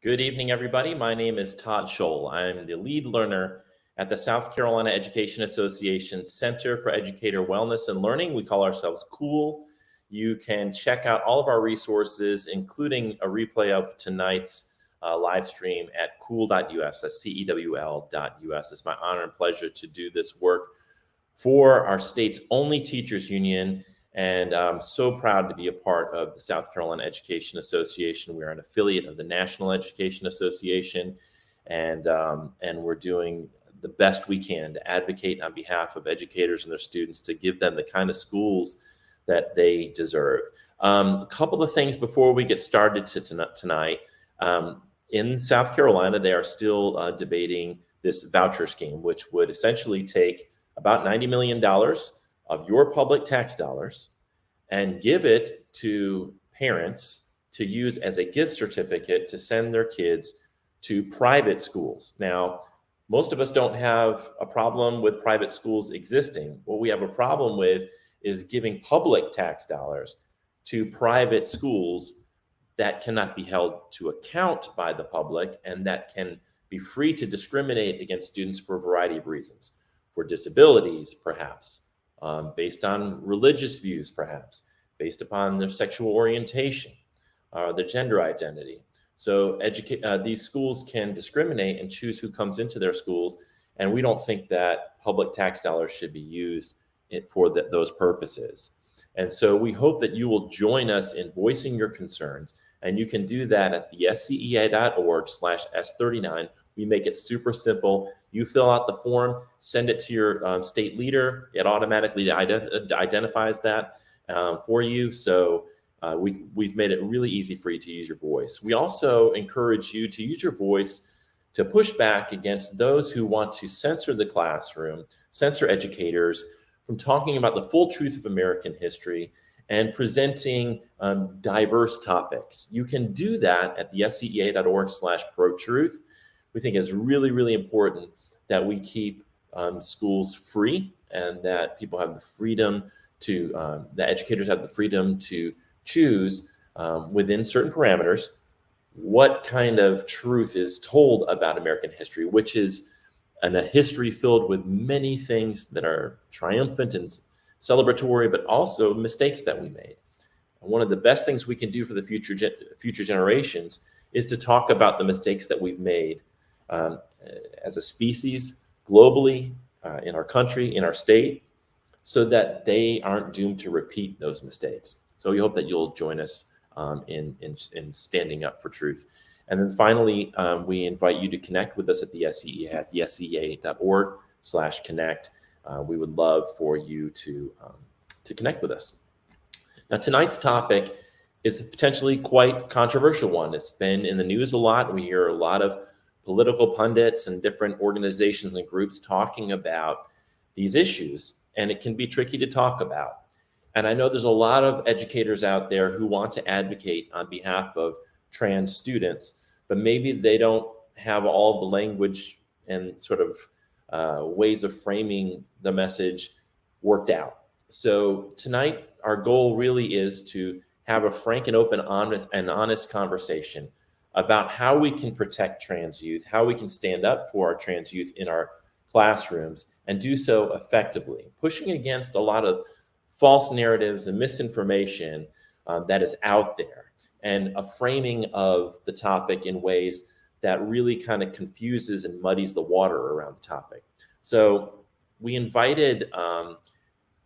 Good evening, everybody. My name is Todd Scholl. I'm the lead learner at the South Carolina Education Association Center for Educator Wellness and Learning. We call ourselves COOL. You can check out all of our resources, including a replay of tonight's live stream at cool.us. That's CEWL.us. It's my honor and pleasure to do this work for our state's only teachers union. And I'm so proud to be a part of the South Carolina Education Association. We're an affiliate of the National Education Association, and we're doing the best we can to advocate on behalf of educators and their students to give them the kind of schools that they deserve. A couple of things before we get started tonight. In South Carolina, they are still debating this voucher scheme, which would essentially take about $90 million of your public tax dollars and give it to parents to use as a gift certificate to send their kids to private schools. Now, most of us don't have a problem with private schools existing. What we have a problem with is giving public tax dollars to private schools that cannot be held to account by the public and that can be free to discriminate against students for a variety of reasons, for disabilities, perhaps, based on religious views, perhaps, based upon their sexual orientation, their gender identity. So these schools can discriminate and choose who comes into their schools, and we don't think that public tax dollars should be used for those purposes. And so we hope that you will join us in voicing your concerns, and you can do that at the scea.org/S39. We make it super simple. You fill out the form, send it to your state leader. It automatically identifies that for you. So we've made it really easy for you to use your voice. We also encourage you to use your voice to push back against those who want to censor the classroom, censor educators from talking about the full truth of American history and presenting diverse topics. You can do that at the scea.org/pro-truth. We think it's really, really important that we keep schools free and that people have the freedom to, that educators have the freedom to choose within certain parameters what kind of truth is told about American history, which is a history filled with many things that are triumphant and celebratory, but also mistakes that we made. And one of the best things we can do for the future generations is to talk about the mistakes that we've made as a species, globally, in our country, in our state, so that they aren't doomed to repeat those mistakes. So we hope that you'll join us in standing up for truth. And then finally, we invite you to connect with us at the SCEA at the scea.org/connect. We would love for you to connect with us. Now, tonight's topic is a potentially quite controversial one. It's been in the news a lot. We hear a lot of political pundits and different organizations and groups talking about these issues, and it can be tricky to talk about. And I know there's a lot of educators out there who want to advocate on behalf of trans students, but maybe they don't have all the language and sort of ways of framing the message worked out. So tonight, our goal really is to have a frank and open, honest conversation about how we can protect trans youth, how we can stand up for our trans youth in our classrooms and do so effectively, pushing against a lot of false narratives and misinformation that is out there, and a framing of the topic in ways that really kind of confuses and muddies the water around the topic. So we invited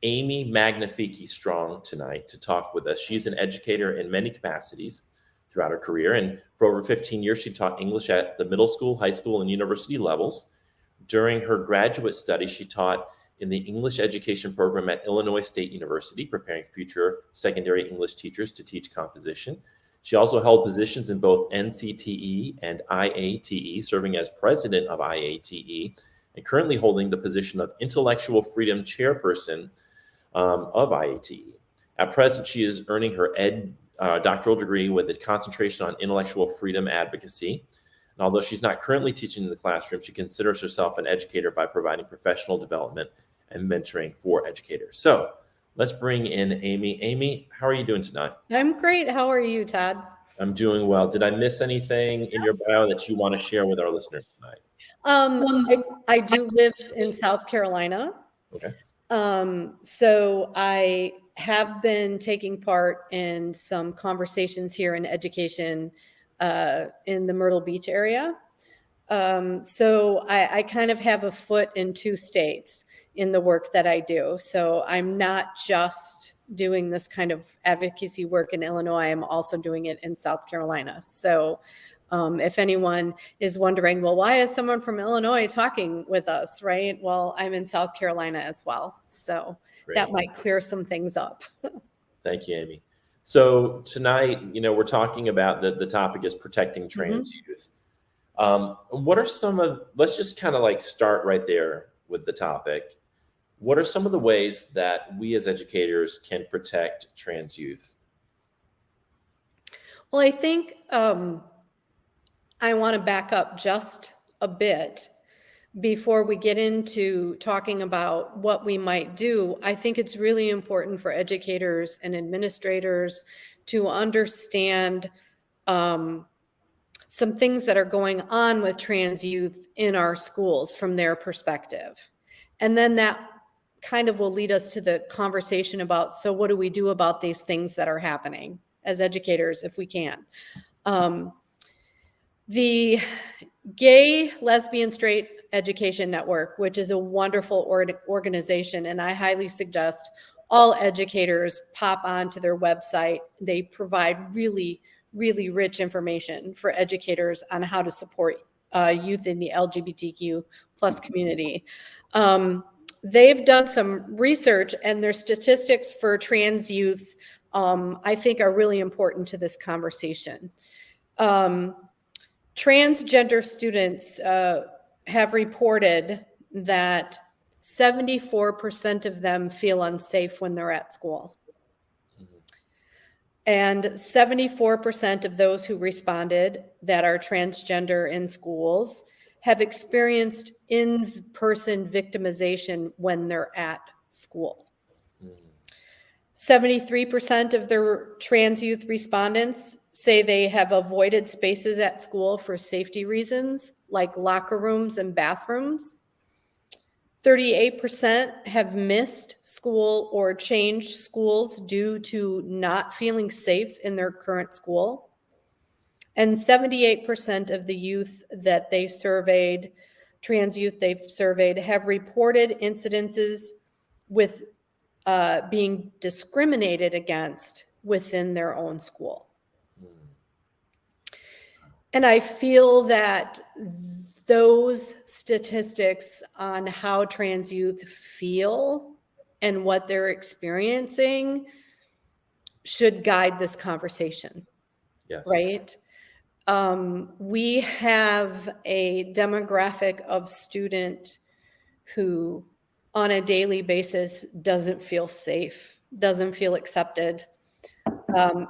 Amy Magnafichi Strong tonight to talk with us. She's an educator in many capacities throughout her career, and for over 15 years, she taught English at the middle school, high school, and university levels. During her graduate studies, she taught in the English education program at Illinois State University, preparing future secondary English teachers to teach composition. She also held positions in both NCTE and IATE, serving as president of IATE, and currently holding the position of Intellectual Freedom Chairperson of IATE. At present, she is earning her Ed.D. Doctoral degree with a concentration on intellectual freedom advocacy. And although she's not currently teaching in the classroom, she considers herself an educator by providing professional development and mentoring for educators. So let's bring in Amy. Amy, how are you doing tonight? I'm great. How are you, Todd? I'm doing well. Did I miss anything in your bio that you want to share with our listeners tonight? I do live in South Carolina. Okay. So I have been taking part in some conversations here in education in the Myrtle Beach area. So I kind of have a foot in two states in the work that I do. So I'm not just doing this kind of advocacy work in Illinois, I'm also doing it in South Carolina. So if anyone is wondering, well, why is someone from Illinois talking with us, right? Well, I'm in South Carolina as well. So Great. That might clear some things up. Thank you, Amy. So tonight, we're talking about the topic is protecting trans youth. What are some of, let's just kind of like start right there with the topic. What are some of the ways that we as educators can protect trans youth? Well, I think I want to back up just a bit before we get into talking about what we might do. I think it's really important for educators and administrators to understand some things that are going on with trans youth in our schools from their perspective. And then that kind of will lead us to the conversation about, so what do we do about these things that are happening as educators if we can? The Gay, Lesbian, Straight Education Network, which is a wonderful organization, and I highly suggest all educators pop onto their website. They provide really, really rich information for educators on how to support youth in the LGBTQ plus community. They've done some research, and their statistics for trans youth, I think, are really important to this conversation. Transgender students have reported that 74% of them feel unsafe when they're at school. And 74% of those who responded that are transgender in schools have experienced in-person victimization when they're at school. 73% of their trans youth respondents say they have avoided spaces at school for safety reasons, like locker rooms and bathrooms. 38% have missed school or changed schools due to not feeling safe in their current school. And 78% of the youth that they surveyed, trans youth they've surveyed, have reported incidences with being discriminated against within their own school. And I feel that those statistics on how trans youth feel and what they're experiencing should guide this conversation. Yes. Right? We have a demographic of student who on a daily basis doesn't feel safe, doesn't feel accepted,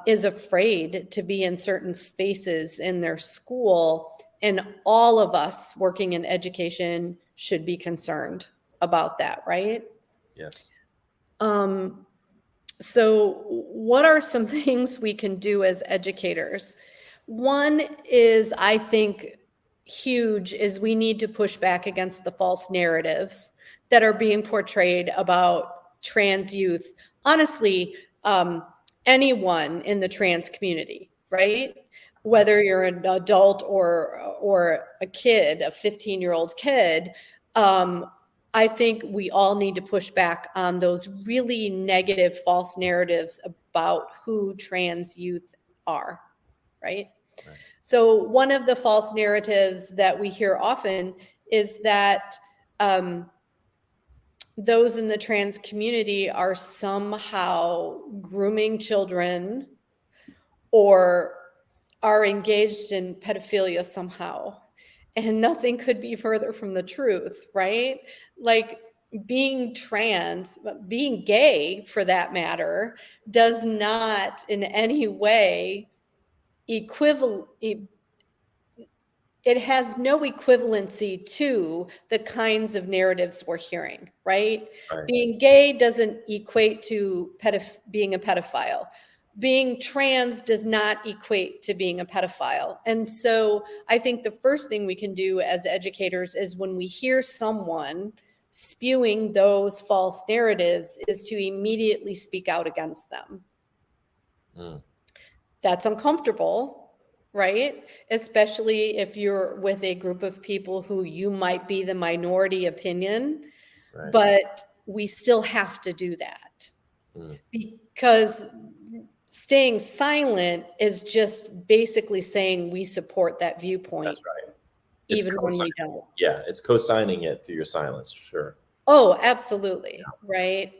is afraid to be in certain spaces in their school. And all of us working in education should be concerned about that, right? Yes. So what are some things we can do as educators? One is, I think, huge, is we need to push back against the false narratives that are being portrayed about trans youth. Honestly, anyone in the trans community, right? Whether you're an adult or a kid, a 15-year-old kid, I think we all need to push back on those really negative false narratives about who trans youth are, right? So one of the false narratives that we hear often is that those in the trans community are somehow grooming children or are engaged in pedophilia somehow. And nothing could be further from the truth, right? Like, being trans, being gay for that matter, does not in any way it has no equivalency to the kinds of narratives we're hearing, right? Being gay doesn't equate to being a pedophile. being trans does not equate to being a pedophile. And so I think the first thing we can do as educators is when we hear someone spewing those false narratives is to immediately speak out against them. That's uncomfortable, right? Especially if you're with a group of people who you might be the minority opinion, Right. but we still have to do that because staying silent is just basically saying we support that viewpoint. That's right. Even when we don't. Yeah, it's co-signing it through your silence, sure. Oh, absolutely. Yeah. Right.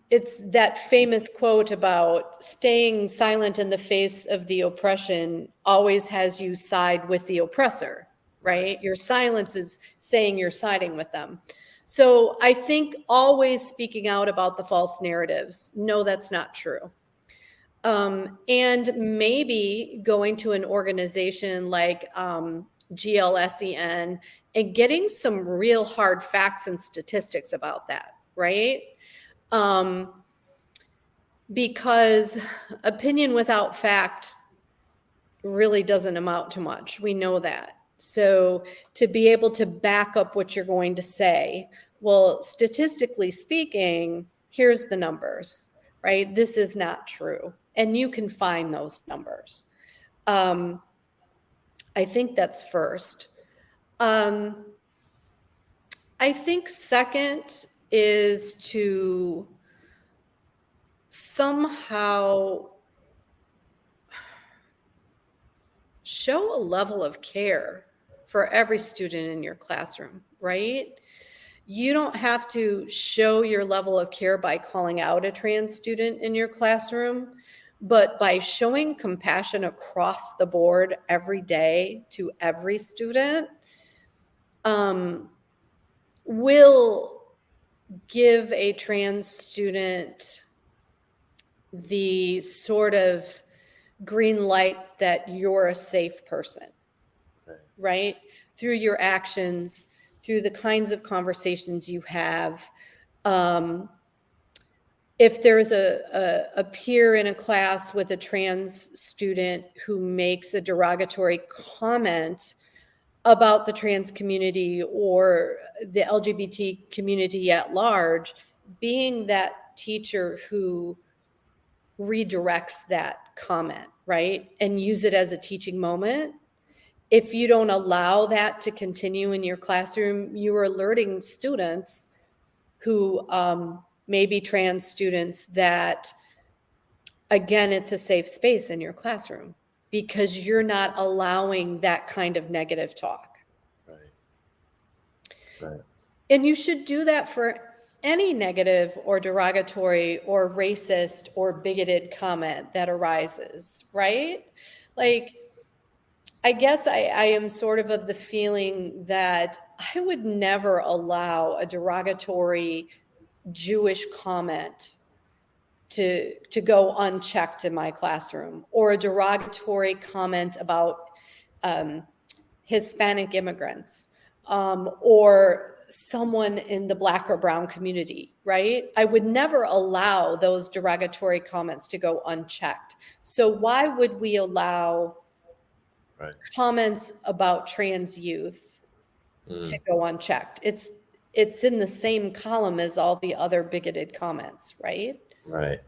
It's that famous quote about staying silent in the face of the oppression always has you side with the oppressor, right? Your silence is saying you're siding with them. So I think always speaking out about the false narratives. No, that's not true. And maybe going to an organization like GLSEN and getting some real hard facts and statistics about that, right? Because opinion without fact really doesn't amount to much. We know that. So to be able to back up what you're going to say, well, statistically speaking, here's the numbers, right? This is not true. And you can find those numbers. I think that's first. I think second is to somehow show a level of care for every student in your classroom, right? You don't have to show your level of care by calling out a trans student in your classroom, but by showing compassion across the board every day to every student, will give a trans student the sort of green light that you're a safe person, right? Through your actions, through the kinds of conversations you have. If there's a peer in a class with a trans student who makes a derogatory comment about the trans community or the LGBT community at large, being that teacher who redirects that comment, right? And use it as a teaching moment. If you don't allow that to continue in your classroom, you are alerting students who may be trans students that, again, it's a safe space in your classroom because you're not allowing that kind of negative talk. Right. And you should do that for any negative or derogatory or racist or bigoted comment that arises, right? Like, I guess I am sort of the feeling that I would never allow a derogatory Jewish comment to go unchecked in my classroom, or a derogatory comment about Hispanic immigrants, or someone in the Black or brown community, right? I would never allow those derogatory comments to go unchecked. So why would we allow comments about trans youth to go unchecked? It's in the same column as all the other bigoted comments, right? Right.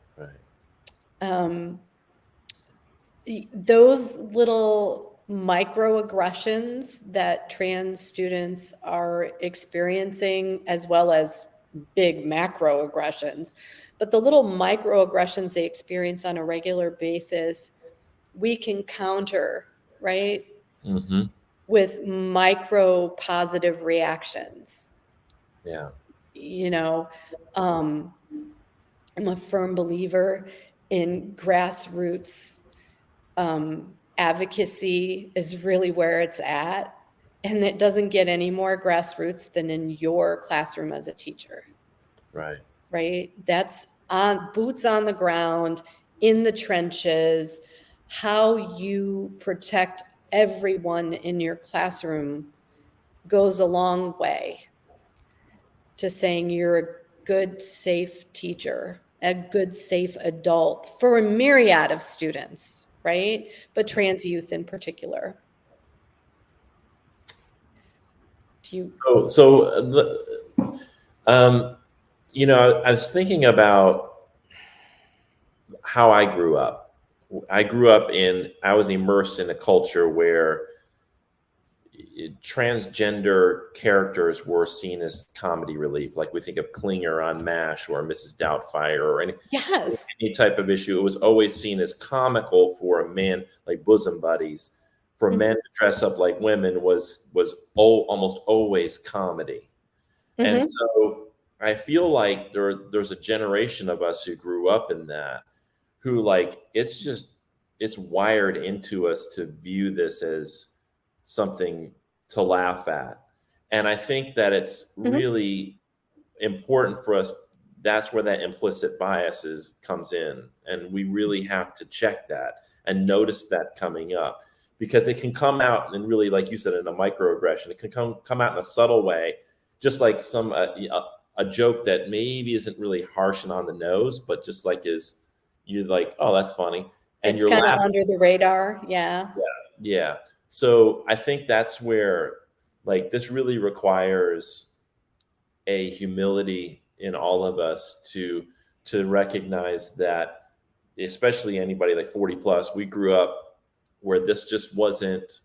Those little microaggressions that trans students are experiencing, as well as big macroaggressions, but the little microaggressions they experience on a regular basis, we can counter, right? With micro positive reactions. Yeah. You know, I'm a firm believer in grassroots advocacy is really where it's at. And it doesn't get any more grassroots than in your classroom as a teacher. Right. That's on boots on the ground, in the trenches. How you protect everyone in your classroom goes a long way to saying you're a good, safe teacher a good, safe adult for a myriad of students, right? But trans youth in particular. Do you? You know, I was thinking about how I grew up. I was immersed in a culture where transgender characters were seen as comedy relief. Like we think of Klinger on MASH or Mrs. Doubtfire or Yes. any type of issue. It was always seen as comical for a man, like bosom buddies. For men to dress up like women was almost always comedy. And so I feel like there's a generation of us who grew up in that, who like it's wired into us to view this as something to laugh at. And I think that it's really important for us. That's where that implicit biases comes in. And we really have to check that and notice that coming up, because it can come out and really, like you said, in a microaggression. It can come out in a subtle way, just like a joke that maybe isn't really harsh and on the nose, but just like you're like, oh, that's funny. And it's you're kind of laughing. under the radar. Yeah. Yeah. So I think that's where, like, this really requires a humility in all of us to recognize that, especially anybody like 40 plus, we grew up where this just wasn't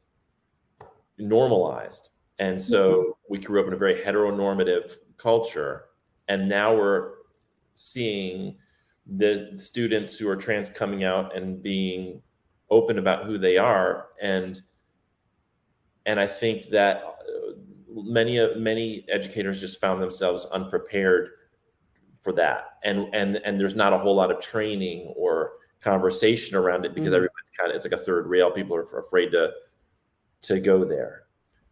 normalized. And so we grew up in a very heteronormative culture. And now we're seeing the students who are trans coming out and being open about who they are. And I think that many educators just found themselves unprepared for that. And there's not a whole lot of training or conversation around it, because everybody's it's like a third rail. People are afraid to go there.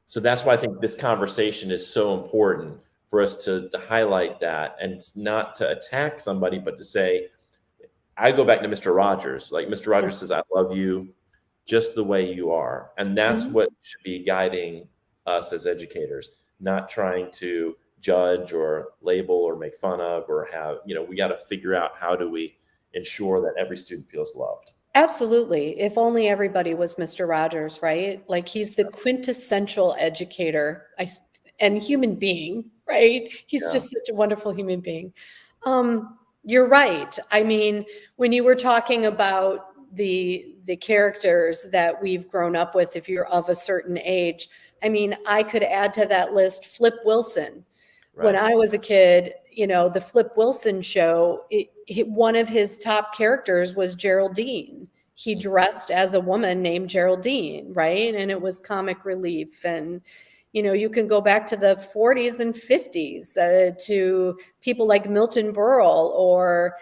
So that's why I think this conversation is so important for us to highlight that, and not to attack somebody, but to say, I go back to Mr. Rogers. Like Mr. Rogers says, I love you just the way you are. And that's what should be guiding us as educators, not trying to judge or label or make fun of or have, we got to figure out how do we ensure that every student feels loved. Absolutely. If only everybody was Mr. Rogers, right? Like he's the quintessential educator and human being, right? He's just such a wonderful human being. You're right. I mean, when you were talking about the characters that we've grown up with, if you're of a certain age, I mean, I could add to that list Flip Wilson. Right. When I was a kid, the Flip Wilson show, one of his top characters was Geraldine. He dressed as a woman named Geraldine, right? And it was comic relief. And, you can go back to the 40s and 50s to people like Milton Berle or,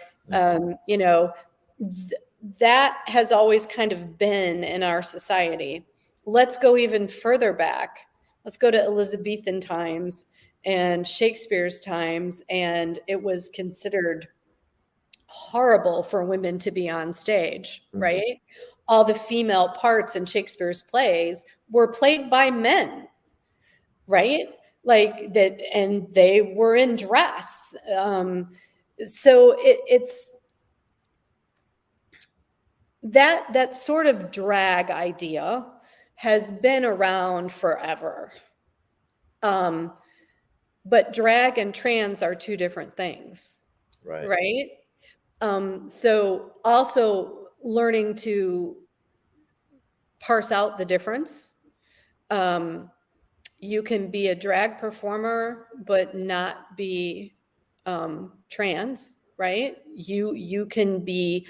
that has always kind of been in our society. Let's go even further back. Let's go to Elizabethan times and Shakespeare's times, and it was considered horrible for women to be on stage, right? All the female parts in Shakespeare's plays were played by men, right? Like that, and they were in dress. So it's that sort of drag idea has been around forever. But drag and trans are two different things, right? So also learning to parse out the difference. You can be a drag performer, but not be trans, right? You can be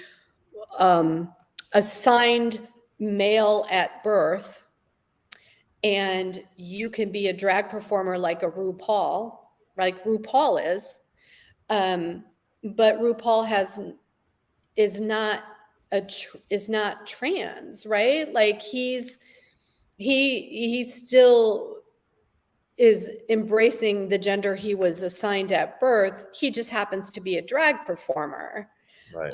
assigned male at birth, and you can be a drag performer like a RuPaul, like RuPaul is, but RuPaul is not trans, right? Like he still is embracing the gender he was assigned at birth. He just happens to be a drag performer. Right.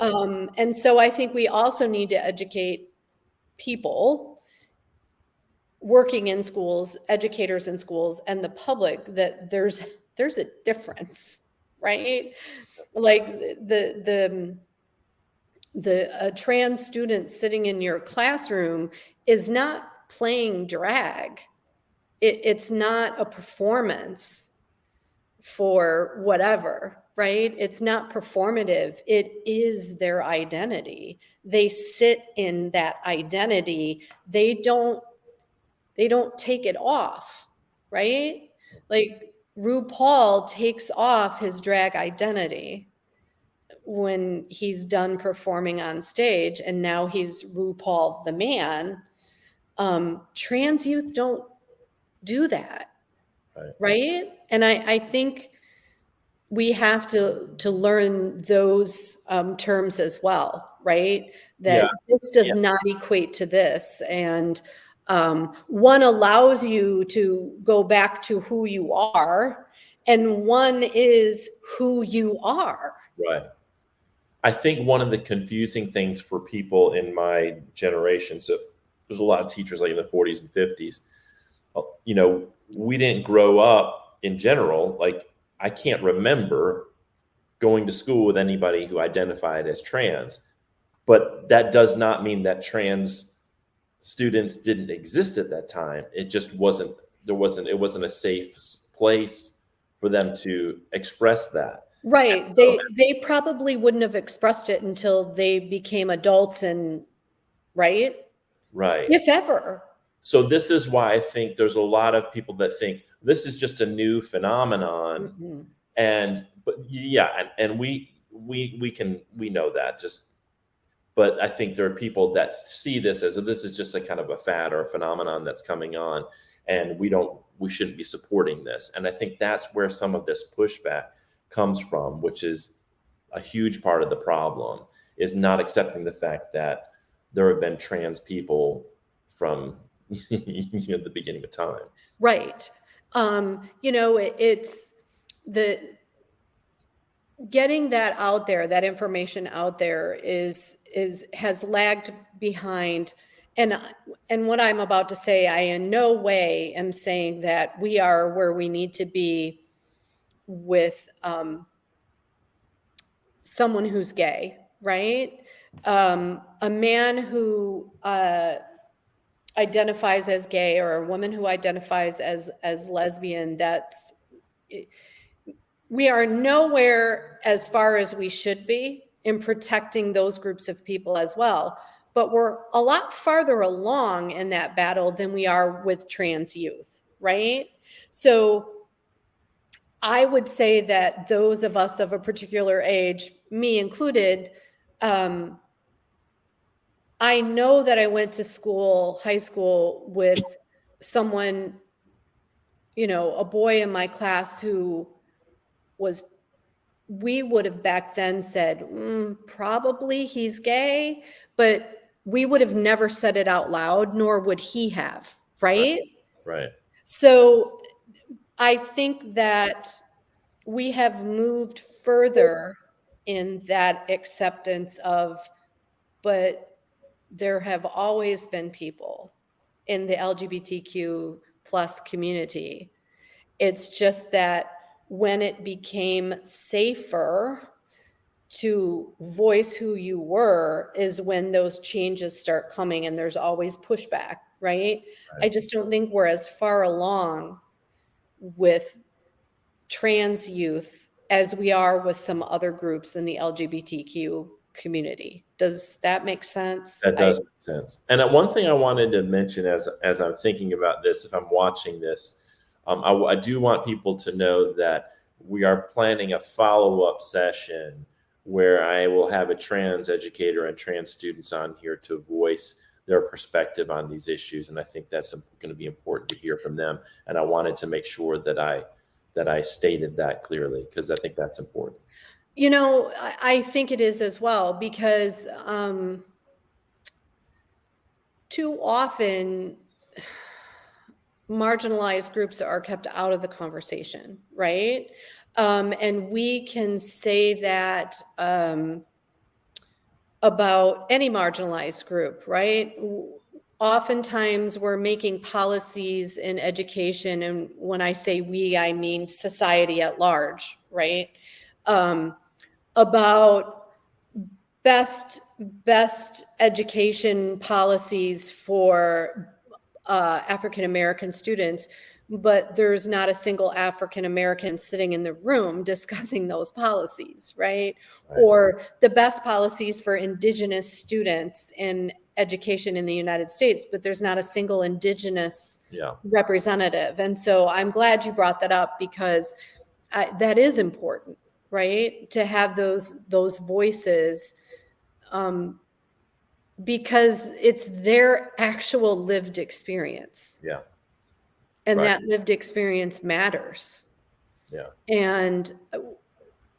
And so I think we also need to educate people working in schools, educators in schools, and the public that there's a difference, right? Like a trans student sitting in your classroom is not playing drag. It's not a performance for whatever, right? It's not performative. It is their identity. They sit in that identity. They don't take it off, right? Like RuPaul takes off his drag identity when he's done performing on stage, and now he's RuPaul the man. Trans youth don't do that, right? And I think we have to learn those terms as well, right? That this does not equate to this, and one allows you to go back to who you are, and one is who you are. Right. I think one of the confusing things for people in my generation, so there's a lot of teachers like in the 40s and 50s, you know, we didn't grow up in general. Like, I can't remember going to school with anybody who identified as trans, but that does not mean that trans students didn't exist at that time. It just wasn't a safe place for them to express that. Right. They probably wouldn't have expressed it until they became adults, and right? Right. If ever. So this is why I think there's a lot of people that think this is just a new phenomenon. Mm-hmm. And we know that, but I think there are people that see this as this is just a kind of a fad or a phenomenon that's coming on, and we shouldn't be supporting this. And I think that's where some of this pushback comes from, which is a huge part of the problem, is not accepting the fact that there have been trans people from the beginning of time. Right. It's the getting that out there, that information out there has lagged behind. And what I'm about to say, I in no way am saying that we are where we need to be with someone who's gay, right? A man who identifies as gay, or a woman who identifies as lesbian, we are nowhere as far as we should be in protecting those groups of people as well. But we're a lot farther along in that battle than we are with trans youth, right? So I would say that those of us of a particular age, me included, I know that I went to high school with someone, a boy in my class who we would have back then said, probably he's gay, but we would have never said it out loud, nor would he have, right? Right. So I think that we have moved further in that acceptance but there have always been people in the LGBTQ plus community. It's just that when it became safer to voice who you were is when those changes start coming, and there's always pushback, right? I just don't think we're as far along with trans youth as we are with some other groups in the LGBTQ community. Does that make sense? That does make sense. And one thing I wanted to mention as I'm thinking about this, if I'm watching this, I do want people to know that we are planning a follow-up session where I will have a trans educator and trans students on here to voice their perspective on these issues. And I think that's going to be important to hear from them. And I wanted to make sure that I stated that clearly, because I think that's important. I think it is as well, because too often marginalized groups are kept out of the conversation, right? And we can say that about any marginalized group, right? Oftentimes we're making policies in education, and when I say we, I mean society at large, right? about best education policies for African American students, but there's not a single African American sitting in the room discussing those policies, right? Or the best policies for Indigenous students in education in the United States, but there's not a single Indigenous representative. And so I'm glad you brought that up, because that is important, right? To have those voices, because it's their actual lived experience. Yeah. And that lived experience matters. Yeah. And,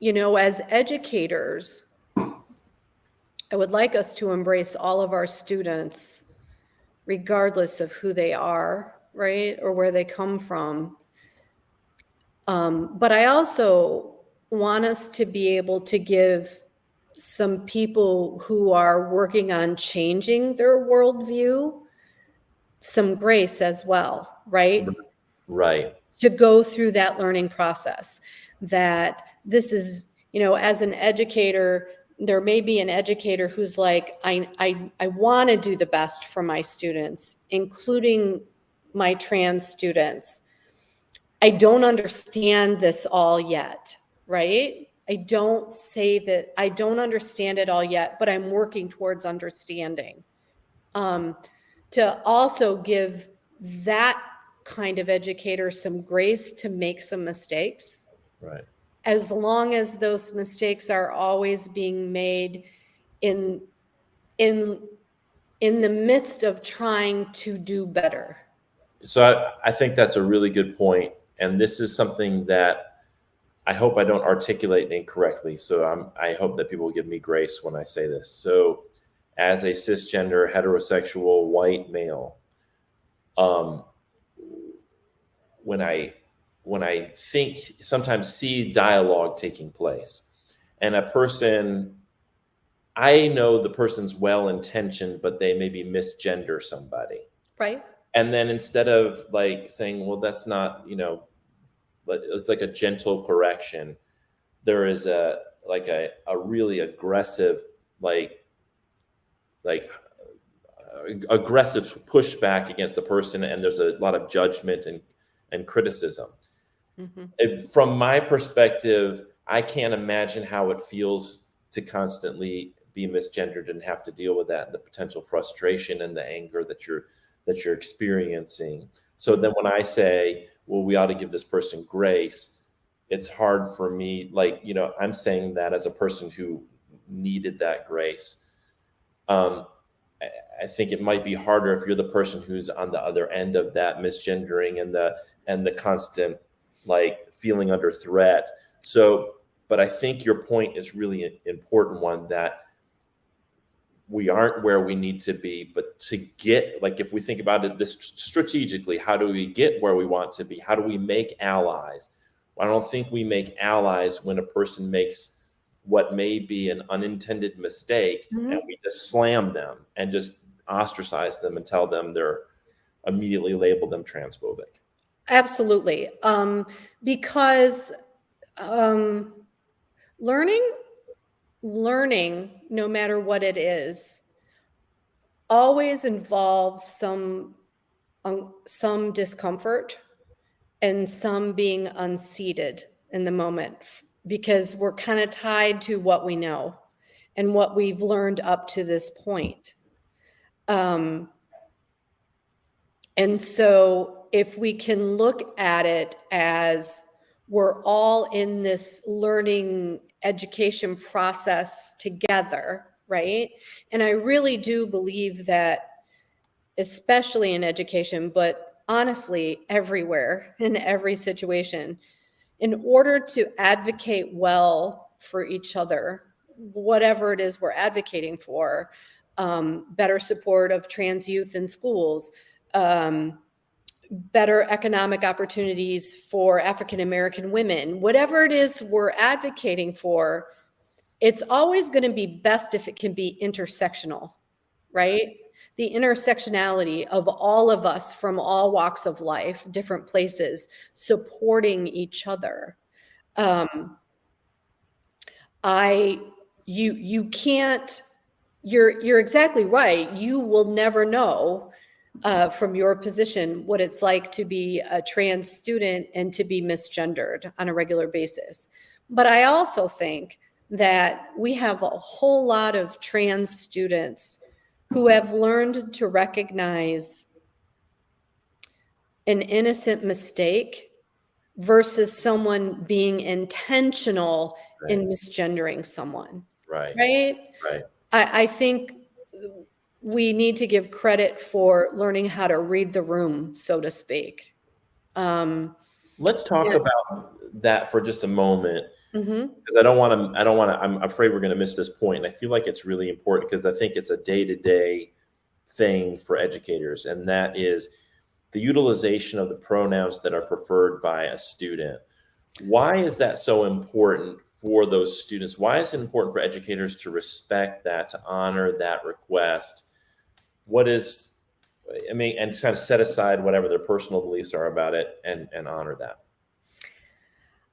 as educators, I would like us to embrace all of our students, regardless of who they are, right? Or where they come from. But I also want us to be able to give some people who are working on changing their worldview some grace as well, right? Right. To go through that learning process. That this is, as an educator, there may be an educator who's like, I want to do the best for my students, including my trans students. I don't understand this all yet, right? I don't say that I don't understand it all yet, but I'm working towards understanding. To also give that kind of educator some grace to make some mistakes. Right. As long as those mistakes are always being made in the midst of trying to do better. So I think that's a really good point. And this is something that I hope I don't articulate incorrectly. So I hope that people will give me grace when I say this. So as a cisgender, heterosexual, white male, when I think, sometimes see dialogue taking place, and a person, I know the person's well-intentioned, but they maybe misgender somebody. Right. And then instead of like saying, well, that's not, but it's like a gentle correction, there is a really aggressive, aggressive pushback against the person, and there's a lot of judgment and criticism. Mm-hmm. From my perspective, I can't imagine how it feels to constantly be misgendered and have to deal with that, the potential frustration and the anger that you're experiencing. So then when I say, well, we ought to give this person grace, it's hard for me, I'm saying that as a person who needed that grace. I think it might be harder if you're the person who's on the other end of that misgendering and the constant feeling under threat. So, but I think your point is really an important one, that we aren't where we need to be, but to get, if we think about it this strategically, how do we get where we want to be? How do we make allies? I don't think we make allies when a person makes what may be an unintended mistake, mm-hmm. and we just slam them and just ostracize them and tell them immediately label them transphobic. Absolutely. Because learning, no matter what it is, always involves some discomfort and some being unseated in the moment, because we're kind of tied to what we know and what we've learned up to this point. And so if we can look at it as we're all in this learning education process together, right? And I really do believe that, especially in education, but honestly, everywhere, in every situation, in order to advocate well for each other, whatever it is we're advocating for, better support of trans youth in schools, better economic opportunities for African American women, whatever it is we're advocating for, it's always going to be best if it can be intersectional, right? The intersectionality of all of us from all walks of life, different places, supporting each other. you can't, you're exactly right. You will never know from your position what it's like to be a trans student and to be misgendered on a regular basis. But I also think that we have a whole lot of trans students who have learned to recognize an innocent mistake versus someone being intentional in misgendering someone. Right. Right? Right. I think we need to give credit for learning how to read the room, so to speak. Let's talk about that for just a moment, Mhm. because I don't want to, I'm afraid we're going to miss this point. And I feel like it's really important because I think it's a day-to-day thing for educators, and that is the utilization of the pronouns that are preferred by a student. Why is that so important for those students? Why is it important for educators to respect that, to honor that request? What is, I mean, and kind of set aside whatever their personal beliefs are about it and honor that?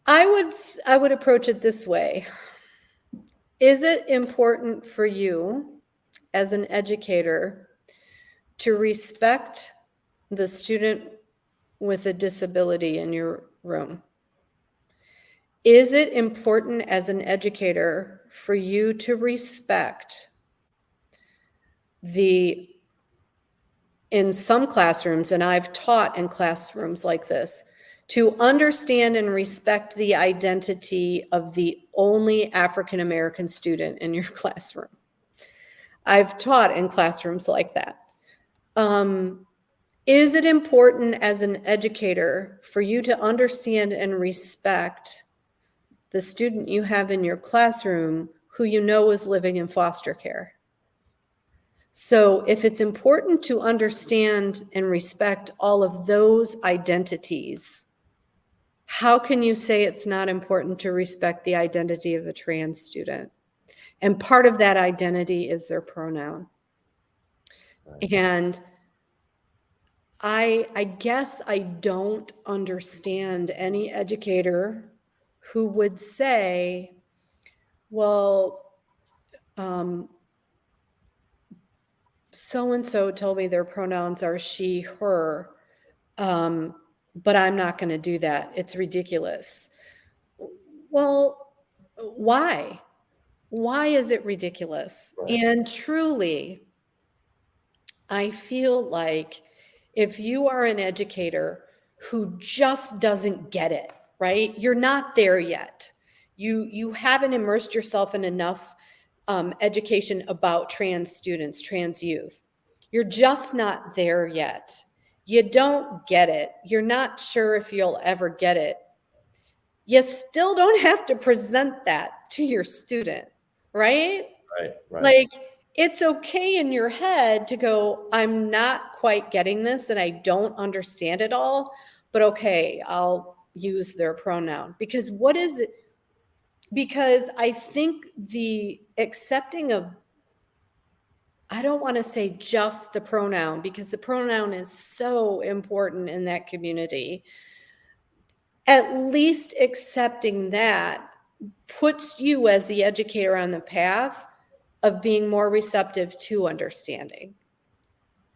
I would approach it this way. Is it important for you as an educator to respect the student with a disability in your room? Is it important as an educator for you to respect in some classrooms, and I've taught in classrooms like this, to understand and respect the identity of the only African American student in your classroom? I've taught in classrooms like that. Is it important as an educator for you to understand and respect the student you have in your classroom who you know is living in foster care? So if it's important to understand and respect all of those identities, how can you say it's not important to respect the identity of a trans student? And part of that identity is their pronoun. Right. And I guess I don't understand any educator who would say, well, so-and-so told me their pronouns are she, her, but I'm not going to do that. It's ridiculous. Well, why? Why is it ridiculous? Right. And truly, I feel like if you are an educator who just doesn't get it, right? You're not there yet. You haven't immersed yourself in enough education about trans students, trans youth. You're just not there yet. You don't get it. You're not sure if you'll ever get it. You still don't have to present that to your student, right? Right. Right. Like, it's okay in your head to go, I'm not quite getting this and I don't understand it all, but okay, I'll use their pronoun. Because what is it? Because I think the accepting of, I don't want to say just the pronoun, because the pronoun is so important in that community. At least accepting that puts you as the educator on the path of being more receptive to understanding, And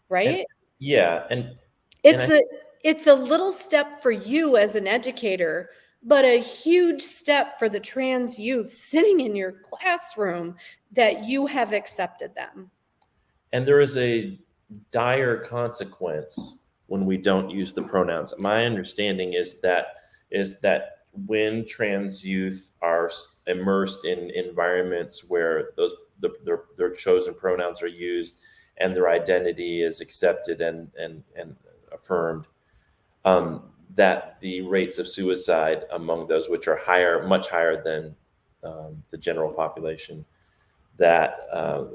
right? yeah, and It's I it's a little step for you as an educator, but a huge step for the trans youth sitting in your classroom that you have accepted them. and there is a dire consequence when we don't use the pronouns. My understanding is that when trans youth are immersed in environments where their chosen pronouns are used and their identity is accepted and affirmed, that the rates of suicide among those, which are higher, much higher than the general population, that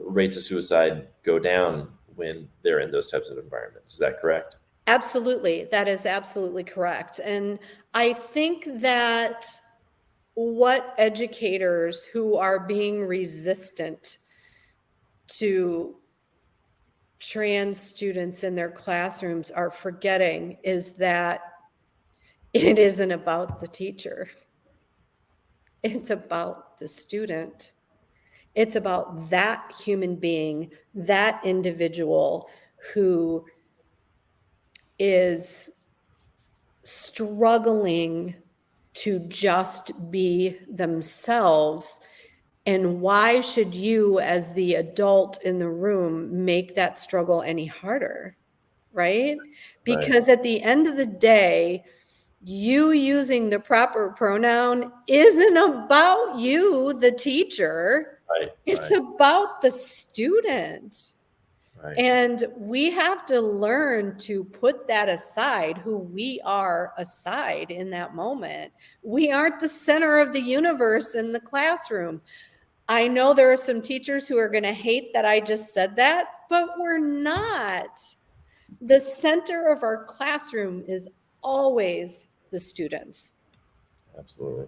rates of suicide go down when they're in those types of environments. Is that correct? Absolutely. That is absolutely correct. And I think that what educators who are being resistant to trans students in their classrooms are forgetting is that it isn't about the teacher. It's about the student. It's about that human being, that individual who is struggling to just be themselves. And why should you, as the adult in the room, make that struggle any harder? Right? Because at the end of the day, you using the proper pronoun isn't about you, the teacher. Right. It's about the student. Right. And we have to learn to put that aside, who we are aside in that moment. We aren't the center of the universe in the classroom. I know there are some teachers who are going to hate that I just said that, but we're not. The center of our classroom is always the students. Absolutely.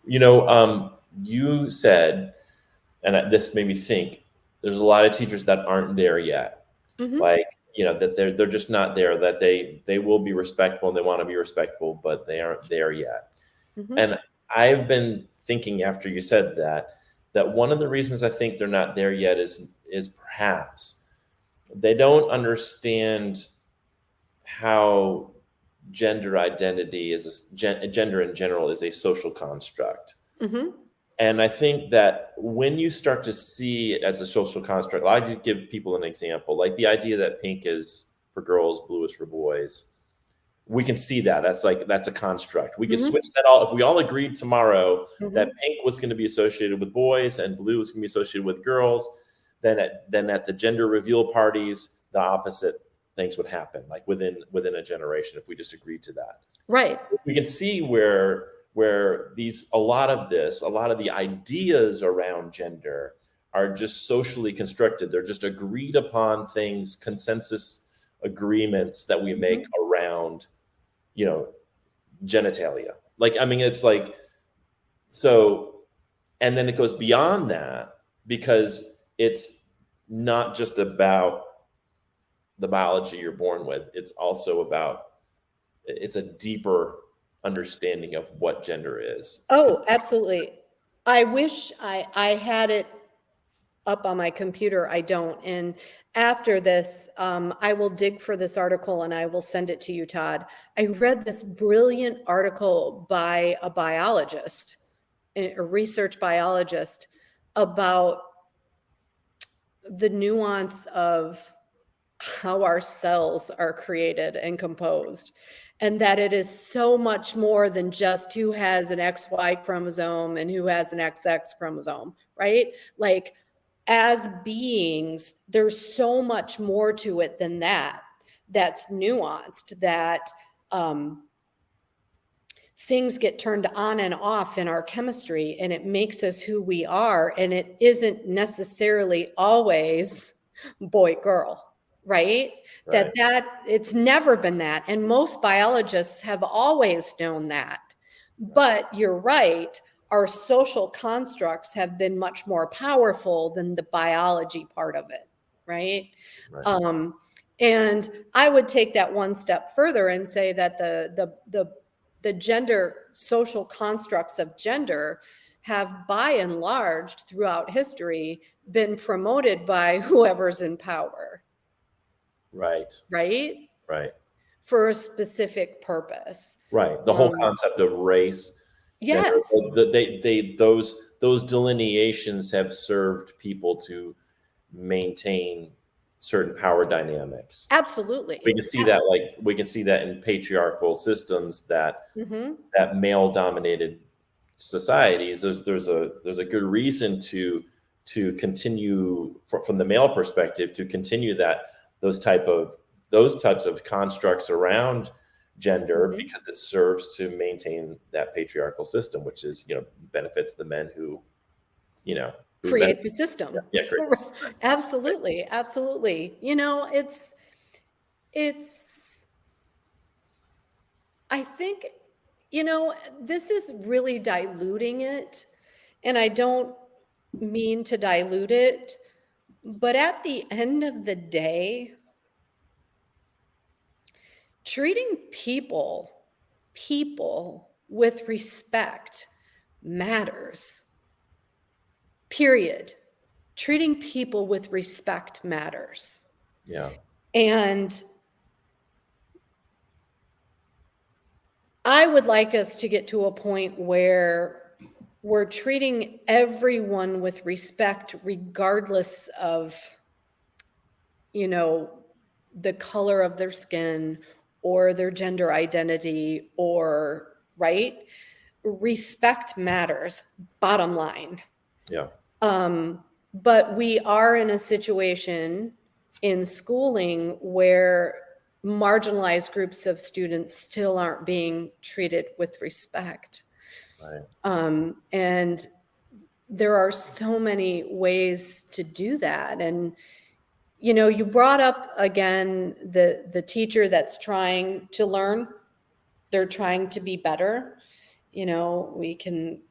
You said, and this made me think, there's a lot of teachers that aren't there yet. Mhm. Like, that they're just not there, that they will be respectful and they want to be respectful, but they aren't there yet. Mhm. And I've been thinking after you said that one of the reasons I think they're not there yet is perhaps they don't understand how gender identity gender in general is a social construct. Mhm. And I think that when you start to see it as a social construct, I could give people an example, like the idea that pink is for girls, blue is for boys. We can see that. That's a construct. We could Mhm. switch that all. If we all agreed tomorrow that Mhm. pink was going to be associated with boys and blue was going to be associated with girls, then at the gender reveal parties, the opposite things would happen, like within a generation, if we just agreed to that. Right. We can see where a lot of the ideas around gender are just socially constructed. They're just agreed upon things, consensus agreements that we make Mhm. around, genitalia. Like, I mean, it's like, so, and then it goes beyond that because it's not just about the biology you're born with. It's also about, it's a deeper understanding of what gender is. Oh, absolutely. I wish I had it up on my computer. I don't. And after this, I will dig for this article and I will send it to you, Todd. I read this brilliant article by a biologist, a research biologist, about the nuance of how our cells are created and composed, and that it is so much more than just who has an XY chromosome and who has an XX chromosome, right? Like, as beings, there's so much more to it than that, that's nuanced, that things get turned on and off in our chemistry and it makes us who we are. And it isn't necessarily always boy girl, right? Right. That it's never been that. And most biologists have always known that. But you're right, our social constructs have been much more powerful than the biology part of it, right? Right. And I would take that one step further and say that the gender social constructs of gender have by and large throughout history been promoted by whoever's in power, Right. right? Right. For a specific purpose. Right. The whole concept of race, gender, Yes, those delineations have served people to maintain certain power dynamics. absolutely. We can see that, in patriarchal systems, that Mhm. male dominated societies. There's a good reason to continue from the male perspective, to continue those types of constructs around gender, Mhm. because it serves to maintain that patriarchal system, which is, benefits the men who Create the benefit. system. Yeah, great. Absolutely, absolutely. It's I think, this is really diluting it, and I don't mean to dilute it, but at the end of the day, treating people with respect matters. Period. Treating people with respect matters. Yeah. And I would like us to get to a point where we're treating everyone with respect, regardless of, the color of their skin or their gender identity, or, right? Respect matters, bottom line. Yeah. But we are in a situation in schooling where marginalized groups of students still aren't being treated with respect. Right. And there are so many ways to do that. And, you brought up again the teacher that's trying to learn, they're trying to be better. We can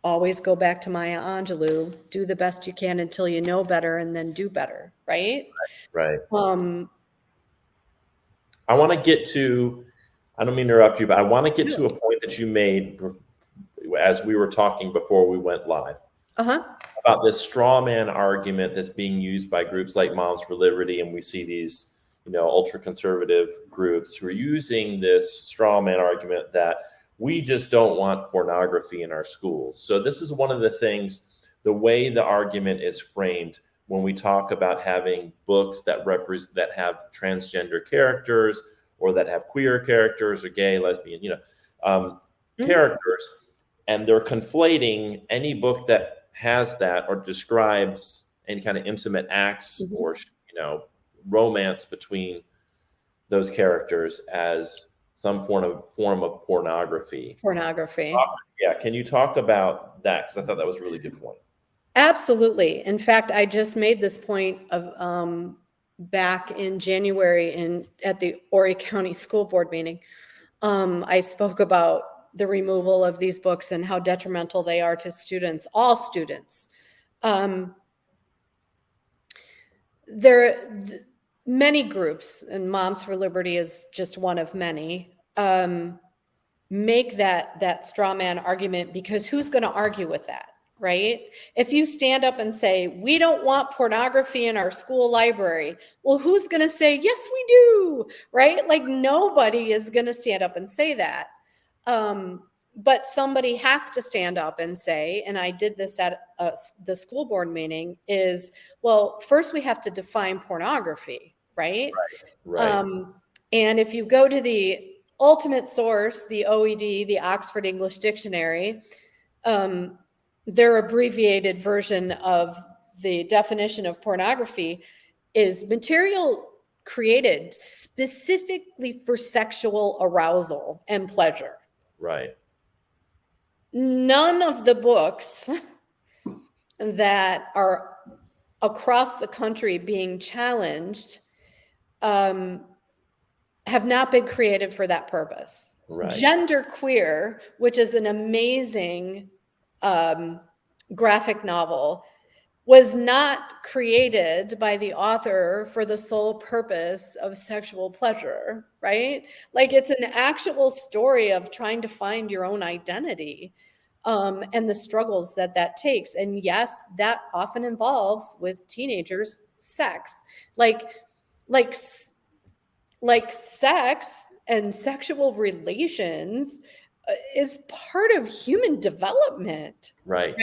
always go back to Maya Angelou, do the best you can until you know better and then do better, right? Right. Um, I want to get to, I don't mean to interrupt you, but I want to get to a point that you made as we were talking before we went live about this straw man argument that's being used by groups like Moms for Liberty. And we see these, ultra conservative groups who are using this straw man argument that we just don't want pornography in our schools. So this is one of the things, the way the argument is framed when we talk about having books that have transgender characters, or that have queer characters, or gay, lesbian, characters, and they're conflating any book that has that or describes any kind of intimate acts or romance between those characters as some form of pornography. Yeah, can you talk about that? Because I thought that was a really good point. Absolutely. In fact, I just made this point of back in January at the Horry County School Board meeting. I spoke about the removal of these books and how detrimental they are to students, all students. Many groups, and Moms for Liberty is just one of many, make that straw man argument, because who's going to argue with that, right? If you stand up and say, we don't want pornography in our school library, well, who's going to say, yes, we do, right? Like, nobody is going to stand up and say that. But somebody has to stand up and say, and I did this at the school board meeting, is, well, first we have to define pornography, right? Right. And if you go to the ultimate source, the OED, the Oxford English Dictionary, their abbreviated version of the definition of pornography is material created specifically for sexual arousal and pleasure. Right. None of the books that are across the country being challenged have not been created for that purpose. Right. Genderqueer, which is an amazing graphic novel, was not created by the author for the sole purpose of sexual pleasure, right? Like, it's an actual story of trying to find your own identity, and the struggles that takes. And yes, that often involves, with teenagers, sex. Like sex and sexual relations is part of human development, right?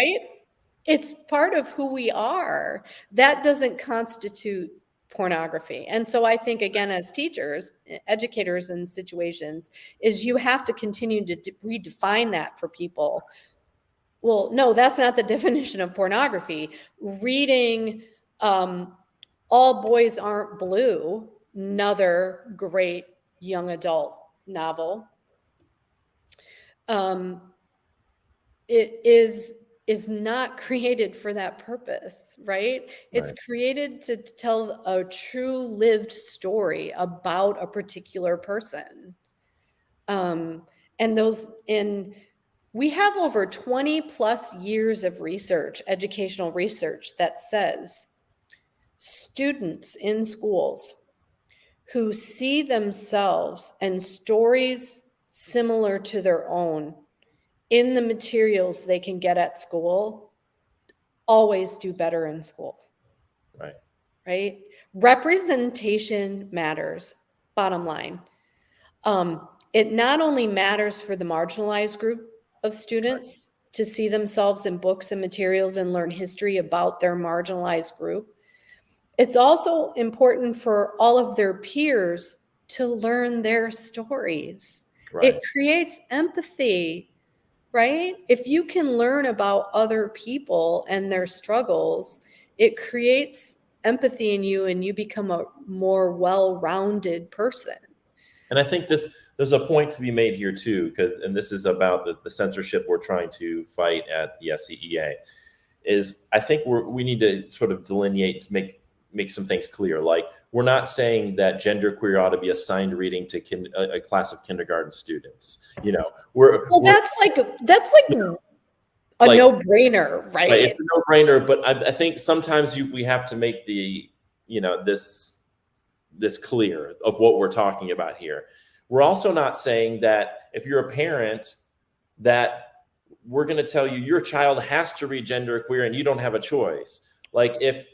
It's part of who we are. That doesn't constitute pornography. And so I think, again, as teachers, educators in situations, is you have to continue to redefine that for people. Well, no, that's not the definition of pornography. Reading All Boys Aren't Blue, another great young adult novel, it is not created for that purpose, right? It's created to tell a true lived story about a particular person. We have over 20 plus years of research, educational research, that says students in schools who see themselves and stories similar to their own in the materials they can get at school always do better in school. Right. Right? Representation matters, bottom line. It not only matters for the marginalized group of students to see themselves in books and materials and learn history about their marginalized group, it's also important for all of their peers to learn their stories. Right. It creates empathy, right? If you can learn about other people and their struggles, it creates empathy in you and you become a more well-rounded person. And I think there's a point to be made here too, and this is about the censorship we're trying to fight at the SCEA, is I think we need to sort of delineate, make some things clear. Like, we're not saying that genderqueer ought to be assigned reading to a class of kindergarten students. That's like a no-brainer, right? Right, it's a no-brainer, but I think sometimes we have to make this clear of what we're talking about here. We're also not saying that if you're a parent that we're going to tell you your child has to read genderqueer and you don't have a choice. Like, if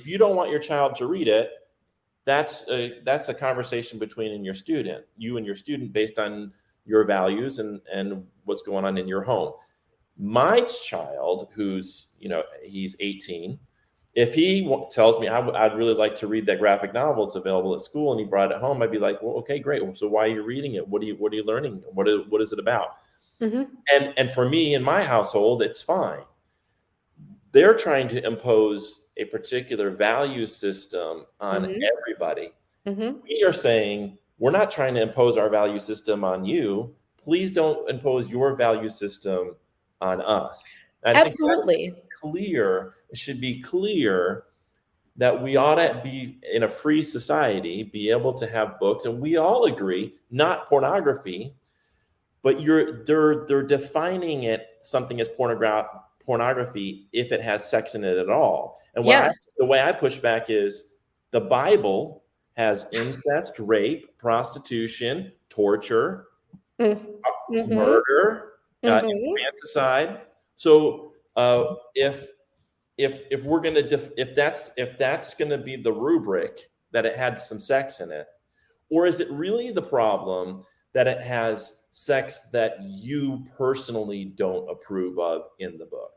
you don't want your child to read it, that's a conversation between you and your student based on your values and what's going on in your home. My child, who's he's 18, if he tells me I'd really like to read that graphic novel, it's available at school, and he brought it home, I'd be like, well, okay, great. So why are you reading it? What are you learning? What is it about? Mm-hmm. And for me, in my household, it's fine. They're trying to impose a particular value system on everybody. Mm-hmm. We are saying, we're not trying to impose our value system on you. Please don't impose your value system on us. Absolutely. It should be clear that we ought to be, in a free society, be able to have books, and we all agree, not pornography, but they're defining something as pornography if it has sex in it at all. And the way I push back is the Bible has incest, rape, prostitution, torture, murder, infanticide. So if we're going to if that's going to be the rubric, that it had some sex in it, or is it really the problem that it has sex that you personally don't approve of in the book?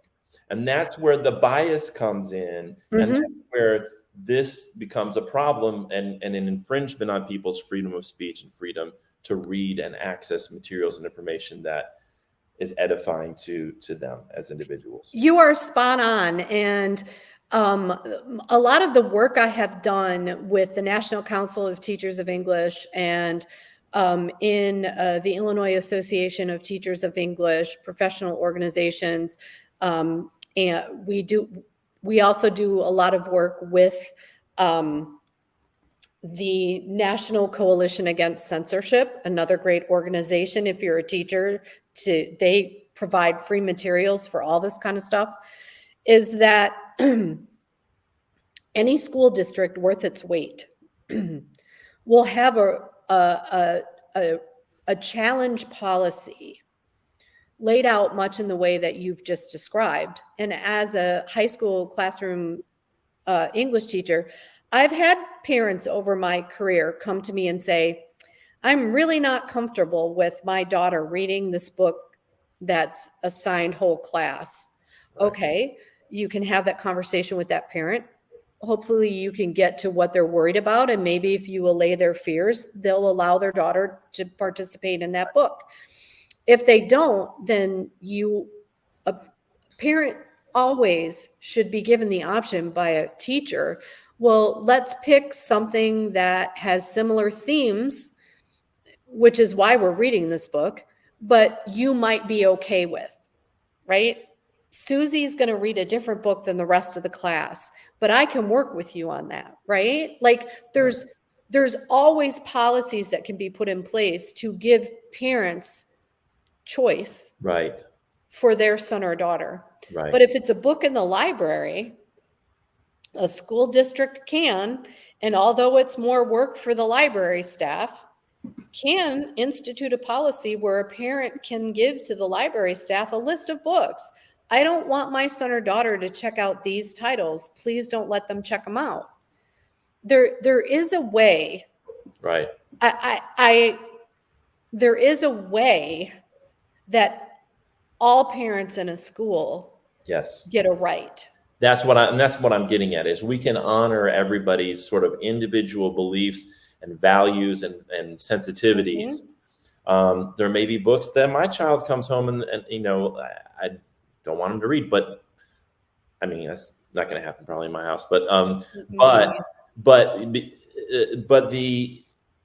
And that's where the bias comes in, and that's where this becomes a problem and an infringement on people's freedom of speech and freedom to read and access materials and information that is edifying to them as individuals. You are spot on. And a lot of the work I have done with the National Council of Teachers of English and in the Illinois Association of Teachers of English, professional organizations, and we also do a lot of work with the National Coalition Against Censorship, another great organization. If you're a teacher, they provide free materials for all this kind of stuff, is that any school district worth its weight will have a challenge policy laid out much in the way that you've just described. And as a high school classroom English teacher, I've had parents over my career come to me and say, I'm really not comfortable with my daughter reading this book that's assigned whole class. Right. Okay, you can have that conversation with that parent. Hopefully you can get to what they're worried about. And maybe if you allay their fears, they'll allow their daughter to participate in that book. If they don't, then a parent always should be given the option by a teacher. Well, let's pick something that has similar themes, which is why we're reading this book, but you might be okay with, right? Susie's going to read a different book than the rest of the class, but I can work with you on that, right? Like there's always policies that can be put in place to give parents choice, right, for their son or daughter. Right. But if it's a book in the library, a school district can, and although it's more work for the library staff, can institute a policy where a parent can give to the library staff a list of books. I don't want my son or daughter to check out these titles. Please don't let them check them out. There is a way. Right. There is a way that all parents in a school Yes. get a right. That's what I'm getting at, is we can honor everybody's sort of individual beliefs and values and sensitivities. Mm-hmm. There may be books that my child comes home and I don't want him to read, but I mean, that's not going to happen probably in my house, but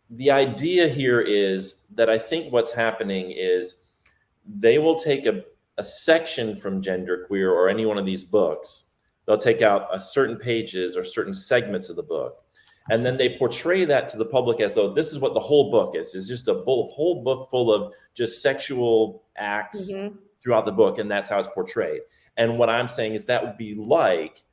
the idea here is that I think what's happening is they will take a section from genderqueer or any one of these books. They'll take out a certain pages or certain segments of the book, and then they portray that to the public as though this is what the whole book is. It's just a whole book full of just sexual acts throughout the book, and that's how it's portrayed. And what I'm saying is that would be like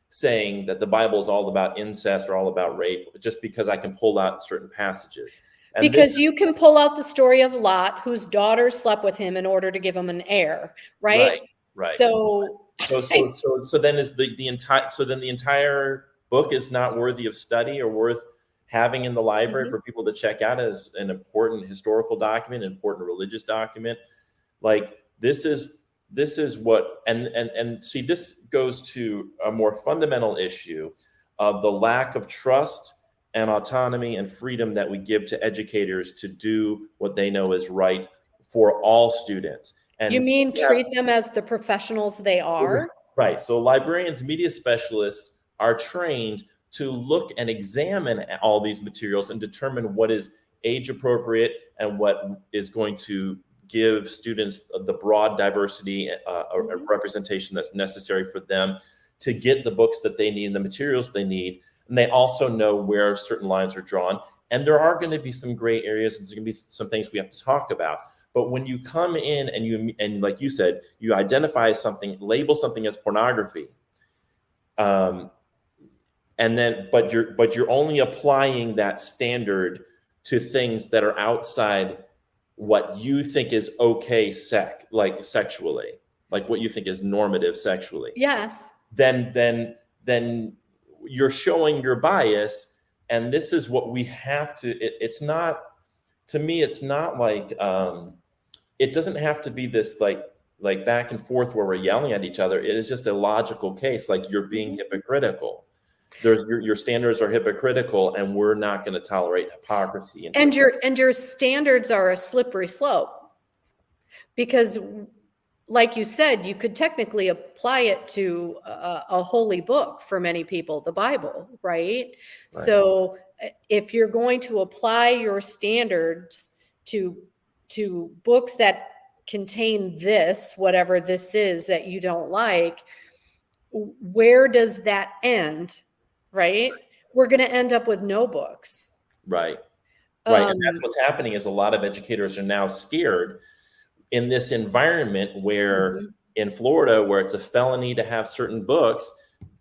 saying that the Bible is all about incest or all about rape, just because I can pull out certain passages. And because you can pull out the story of Lot, whose daughter slept with him in order to give him an heir, right? Right. So then is the entire book is not worthy of study or worth having in the library for people to check out as an important historical document, an important religious document. Like this is what, and see, this goes to a more fundamental issue of the lack of trust and autonomy and freedom that we give to educators to do what they know is right for all students. And you mean treat them as the professionals they are? Right. So librarians, media specialists are trained to look and examine all these materials and determine what is age appropriate and what is going to give students the broad diversity of representation that's necessary for them to get the books that they need and the materials they need. And they also know where certain lines are drawn. And there are going to be some gray areas, and there's going to be some things we have to talk about. But when you come in and like you said, you identify something, label something as pornography, but you're only applying that standard to things that are outside what you think is okay like sexually, like what you think is normative sexually. Yes. Then you're showing your bias, and this is what we have to. It's not, to me, it's not like it doesn't have to be this like back and forth where we're yelling at each other. It is just a logical case. Like you're being hypocritical. Your standards are hypocritical, and we're not going to tolerate hypocrisy. And your standards are a slippery slope, because, like you said, you could technically apply it to a holy book for many people, the Bible, right? So if you're going to apply your standards to books that contain this, whatever this is that you don't like, where does that end, right? We're going to end up with no books. Right. And that's what's happening, is a lot of educators are now scared in this environment where in Florida, where it's a felony to have certain books,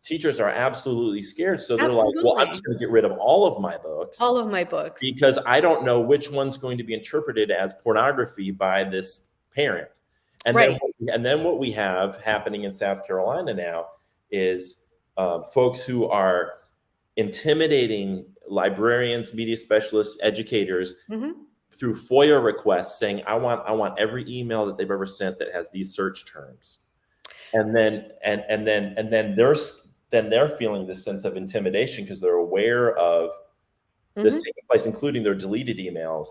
teachers are absolutely scared. So they're like, well, I'm just going to get rid of all of my books. All of my books. Because I don't know which one's going to be interpreted as pornography by this parent. And then what we have happening in South Carolina now is folks who are intimidating librarians, media specialists, educators through FOIA requests, saying, I want every email that they've ever sent that has these search terms. And then they're feeling this sense of intimidation because they're aware of this taking place, including their deleted emails.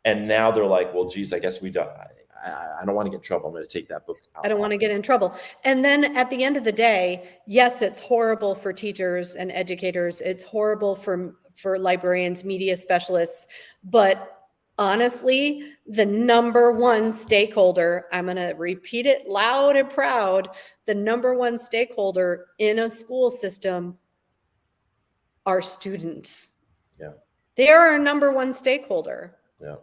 And now they're like, well, geez, I guess I don't want to get in trouble. I'm going to take that book out. I don't want to get in trouble. And then at the end of the day, yes, it's horrible for teachers and educators. It's horrible for librarians, media specialists. But honestly, the number one stakeholder, I'm going to repeat it loud and proud, the number one stakeholder in a school system are students. Yeah. They are our number one stakeholder. Yeah.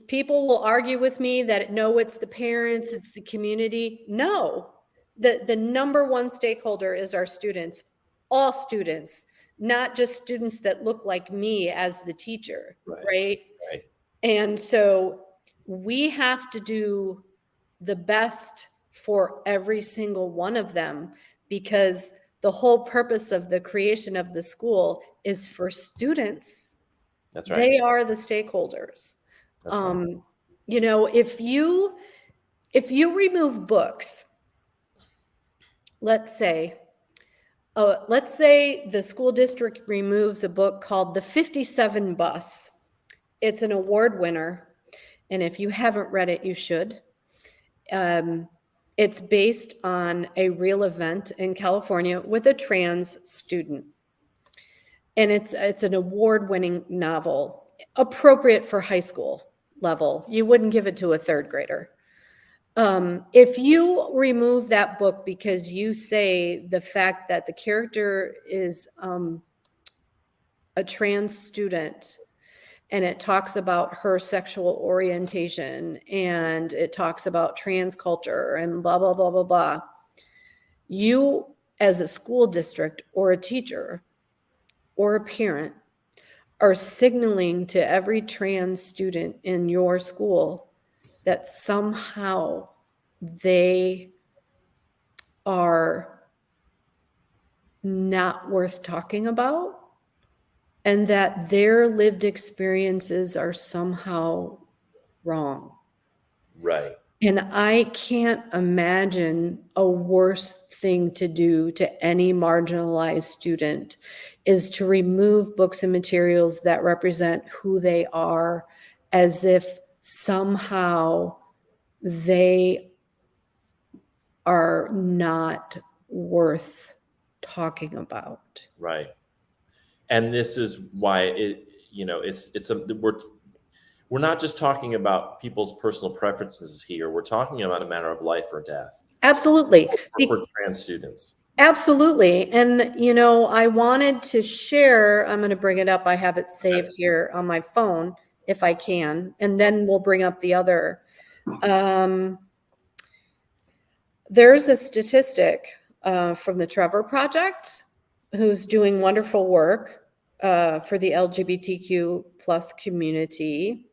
People will argue with me that no, it's the parents, it's the community. No, the number one stakeholder is our students, all students, not just students that look like me as the teacher, right? And so we have to do the best for every single one of them, because the whole purpose of the creation of the school is for students. That's right. They are the stakeholders. That's right. You know, if you remove books, let's say the school district removes a book called The 57 Bus. It's an award winner, and if you haven't read it, you should. It's based on a real event in California with a trans student. And it's an award-winning novel, appropriate for high school level. You wouldn't give it to a third grader. If you remove that book because you say the fact that the character is a trans student, and it talks about her sexual orientation, and it talks about trans culture and blah, blah, blah, blah, blah, you as a school district or a teacher or a parent are signaling to every trans student in your school that somehow they are not worth talking about, and that their lived experiences are somehow wrong. Right. And I can't imagine a worse thing to do to any marginalized student is to remove books and materials that represent who they are, as if somehow they are not worth talking about. Right. And this is why we're not just talking about people's personal preferences here. We're talking about a matter of life or death. Absolutely. For trans students. Absolutely. And, you know, I wanted to share, I'm going to bring it up. I have it saved here on my phone if I can, and then we'll bring up the other. There's a statistic from the Trevor Project, who's doing wonderful work for the LGBTQ plus community,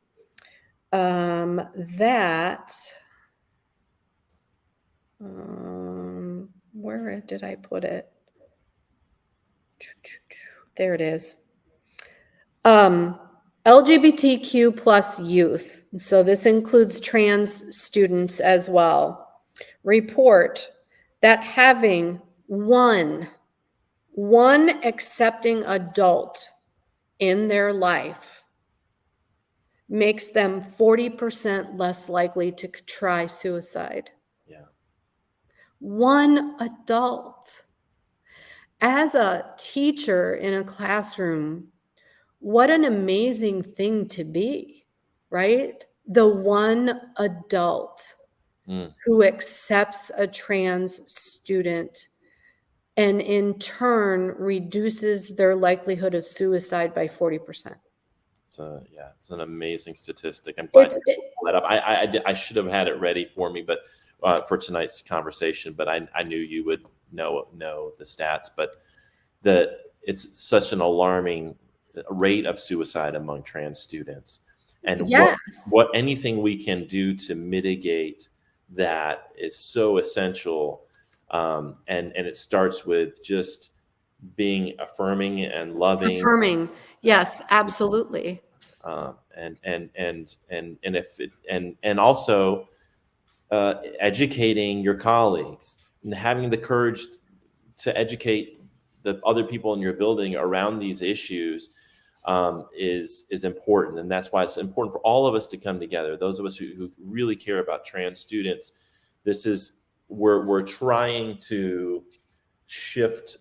where did I put it? There it is. LGBTQ plus youth. So this includes trans students as well. Report that having one accepting adult in their life makes them 40% less likely to try suicide. Yeah. One adult. As a teacher in a classroom, what an amazing thing to be, right? The one adult who accepts a trans student and in turn reduces their likelihood of suicide by 40%. It's an amazing statistic. I'm glad you pulled that up. I should have had it ready for me, but for tonight's conversation, but I knew you would know the stats. But it's such an alarming rate of suicide among trans students, and yes. what anything we can do to mitigate that is so essential. And it starts with just being affirming and loving. Affirming, yes, absolutely. And also educating your colleagues and having the courage to educate the other people in your building around these issues is important. And that's why it's important for all of us to come together. Those of us who really care about trans students, we're trying to shift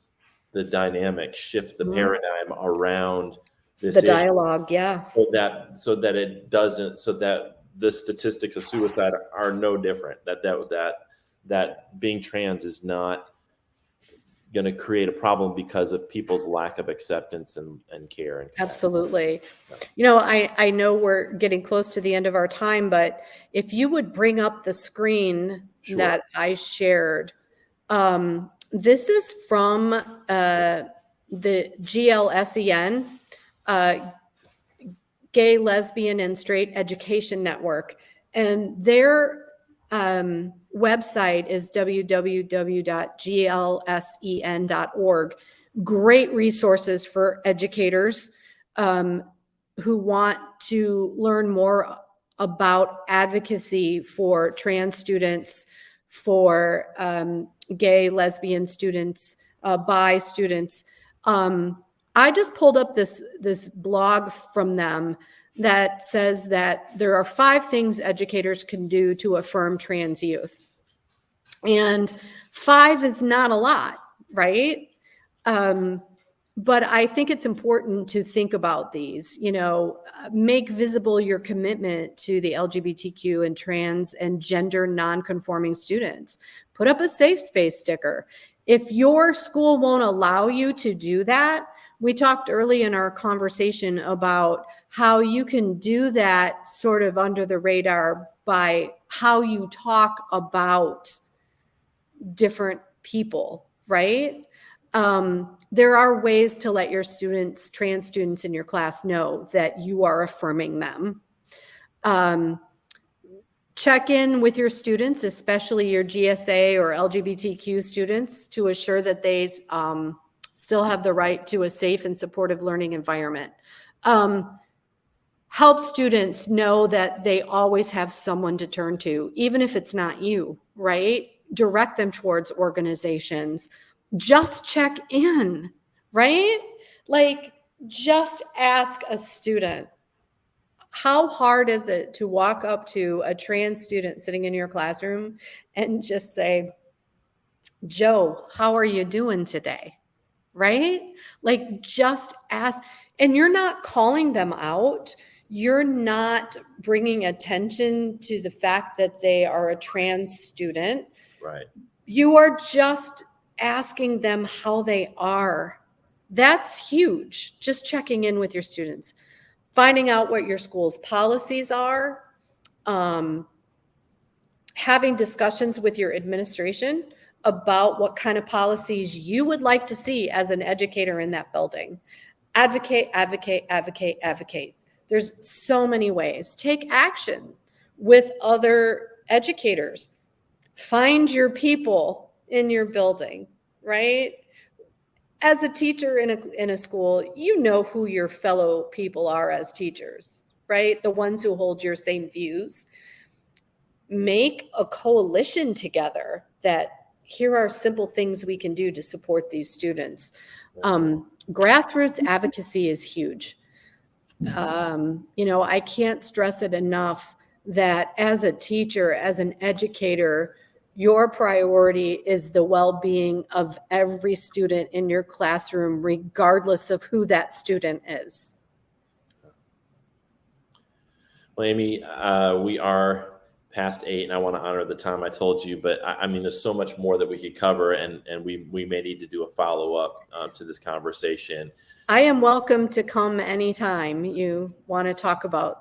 the dynamic, shift the paradigm around this the dialogue, so that the statistics of suicide are no different. That being trans is not going to create a problem because of people's lack of acceptance and care. And absolutely. You know, I know we're getting close to the end of our time, but if you would bring up the screen that I shared, this is from the GLSEN Gay, Lesbian, and Straight Education Network. And their website is www.glsen.org. Great resources for educators who want to learn more about advocacy for trans students, for gay, lesbian students, bi students. I just pulled up this blog from them that says that there are 5 things educators can do to affirm trans youth. And 5 is not a lot, right? But I think it's important to think about these, make visible your commitment to the LGBTQ and trans and gender nonconforming students. Put up a safe space sticker. If your school won't allow you to do that, we talked early in our conversation about how you can do that sort of under the radar by how you talk about different people, right? There are ways to let your students, trans students in your class, know that you are affirming them. Check in with your students, especially your GSA or LGBTQ students, to assure that they still have the right to a safe and supportive learning environment. Help students know that they always have someone to turn to, even if it's not you, right? Direct them towards organizations. Just check in, right? Like, just ask a student, how hard is it to walk up to a trans student sitting in your classroom and just say, Joe, how are you doing today? Right? Like, just ask. And you're not calling them out. You're not bringing attention to the fact that they are a trans student. Right. You are just asking them how they are. That's huge. Just checking in with your students, finding out what your school's policies are, having discussions with your administration about what kind of policies you would like to see as an educator in that building. Advocate, advocate, advocate, advocate. There's so many ways. Take action with other educators. Find your people in your building, right? As a teacher in a school, you know who your fellow people are as teachers, right? The ones who hold your same views. Make a coalition together that here are simple things we can do to support these students. Grassroots advocacy is huge. I can't stress it enough that as a teacher, as an educator, your priority is the well-being of every student in your classroom, regardless of who that student is. Well, Amy, we are past 8, and I want to honor the time I told you, but I mean, there's so much more that we could cover, and we may need to do a follow-up to this conversation. I am welcome to come anytime you want to talk about,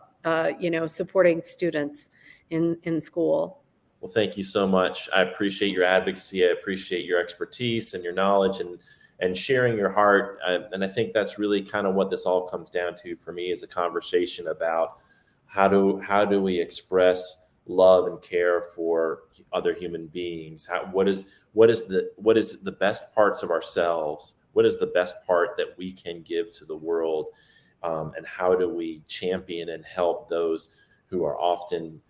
supporting students in school. Well, thank you so much. I appreciate your advocacy. I appreciate your expertise and your knowledge and sharing your heart. And I think that's really kind of what this all comes down to for me, is a conversation about how do we express love and care for other human beings? What is the best parts of ourselves? What is the best part that we can give to the world? And how do we champion and help those who are often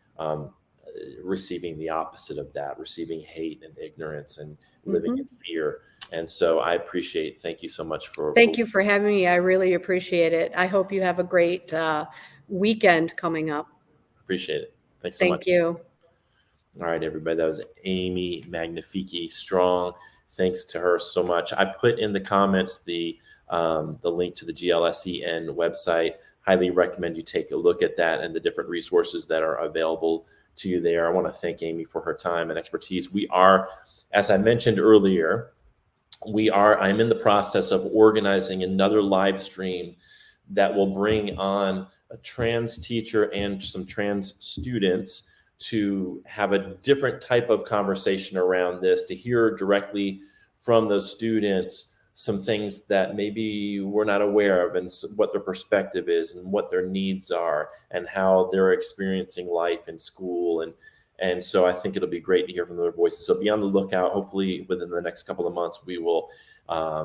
receiving the opposite of that, receiving hate and ignorance and living in fear? And so thank you so much Thank you for having me. I really appreciate it. I hope you have a great weekend coming up. Appreciate it. Thanks so much. Thank you. All right, everybody. That was Amy Magnafichi Strong. Thanks to her so much. I put in the comments the link to the GLSEN website. Highly recommend you take a look at that and the different resources that are available to you there. I want to thank Amy for her time and expertise. We are, as I mentioned earlier, I'm in the process of organizing another live stream that will bring on a trans teacher and some trans students to have a different type of conversation around this, to hear directly from those students some things that maybe we're not aware of, and what their perspective is and what their needs are and how they're experiencing life in school. And so I think it'll be great to hear from their voices. So be on the lookout. Hopefully within the next couple of months, we will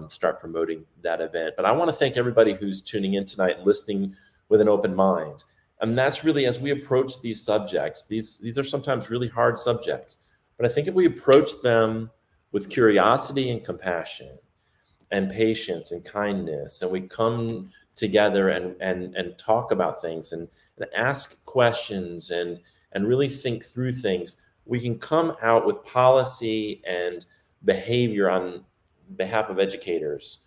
start promoting that event. But I want to thank everybody who's tuning in tonight and listening with an open mind. And that's really, as we approach these subjects, these are sometimes really hard subjects. But I think if we approach them with curiosity and compassion and patience and kindness, and we come together and talk about things and ask questions and really think through things, we can come out with policy and behavior on behalf of educators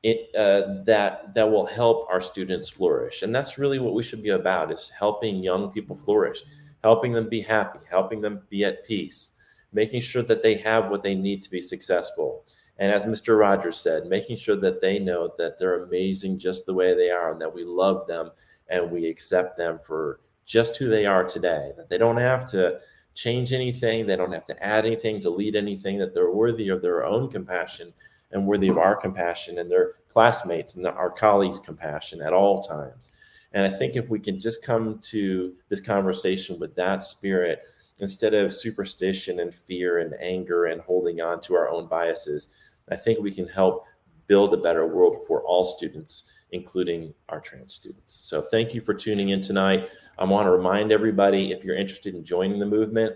that will help our students flourish. And that's really what we should be about, is helping young people flourish, helping them be happy, helping them be at peace, making sure that they have what they need to be successful. And as Mr. Rogers said, making sure that they know that they're amazing just the way they are, and that we love them and we accept them for just who they are today, that they don't have to change anything, they don't have to add anything, delete anything, that they're worthy of their own compassion and worthy of our compassion and their classmates and our colleagues' compassion at all times. And I think if we can just come to this conversation with that spirit, instead of superstition and fear and anger and holding on to our own biases, I think we can help build a better world for all students, including our trans students. So thank you for tuning in tonight. I want to remind everybody, if you're interested in joining the movement,